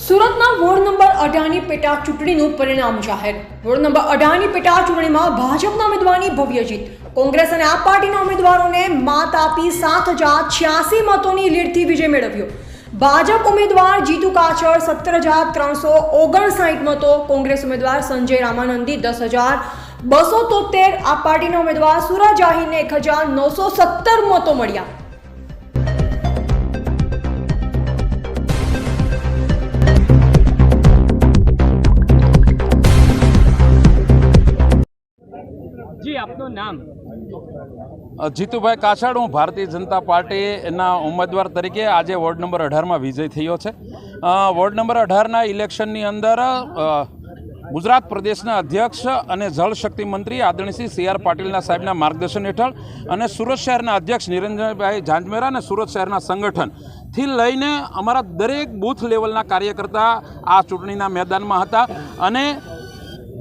સુરતના ward number 18ની પેટા ચૂંટણીનું પરિણામ જાહેર। વોર્ડ નંબર 18ની પેટા ચૂંટણીમાં ભાજપના ઉમેદવારની ભવ્ય જીત। કોંગ્રેસ અને આપ પાર્ટીના ઉમેદવારોને માત આપી 7086 મતોની લીડથી વિજય મેળવ્યો। ભાજપ ઉમેદવાર જીતુ કાછડ 17359 મતો, કોંગ્રેસ ઉમેદવાર સંજય રામાનંદી 10273, આપ પાર્ટીના ઉમેદવાર સુરજ આહિરને 1917 મતો મળ્યા। जी आपનું નામ? જીતુભાઈ કાછડ, હું ભારતીય જનતા પાર્ટીના ઉમેદવાર તરીકે આજે વોર્ડ નંબર 18 માં વિજય થયો છે। વોર્ડ નંબર 18ના ઇલેક્શનની અંદર ગુજરાત પ્રદેશના અધ્યક્ષ અને જળશક્તિ મંત્રી આદરણીય શ્રી સી આર પાટીલના સાહેબના માર્ગદર્શન હેઠળ અને સુરત શહેરના અધ્યક્ષ નિરંજનભાઈ ઝાંઝમેરા અને સુરત શહેરના સંગઠનથી લઈને અમારા દરેક બૂથ લેવલના કાર્યકર્તા આ ચૂંટણીના મેદાનમાં હતા અને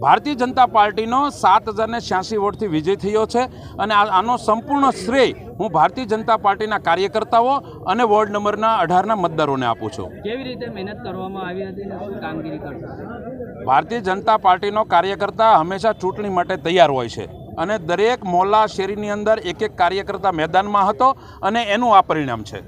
ભારતીય જનતા પાર્ટીનો 7086 વોટથી વિજય થયો છે અને આનો સંપૂર્ણ શ્રેય હું ભારતીય જનતા પાર્ટીના કાર્યકર્તાઓ અને વોર્ડ નંબરના 18ના મતદારોને આપું છું। કેવી રીતે મહેનત કરવામાં આવી હતી અને શું કામગીરી કરશો? ભારતીય જનતા પાર્ટીનો કાર્યકર્તા હંમેશા ચૂંટણી માટે તૈયાર હોય છે અને દરેક મોહલ્લા શેરીની અંદર એક એક કાર્યકર્તા મેદાનમાં હતો અને એનું આ પરિણામ છે।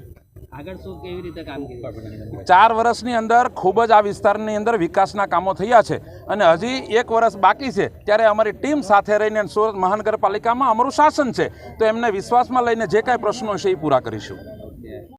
આગળ શું કેવી રીતે કામગીરી? 4 વર્ષની અંદર ખૂબ જ આ વિસ્તારની અંદર વિકાસના કામો થયા છે અને હજી 1 વર્ષ બાકી છે, ત્યારે અમારી ટીમ સાથે રહીને સુરત મહાનગરપાલિકામાં અમારું શાસન છે, તો એમને વિશ્વાસમાં લઈને જે કાંઈ પ્રશ્નો છે એ પૂરા કરીશું।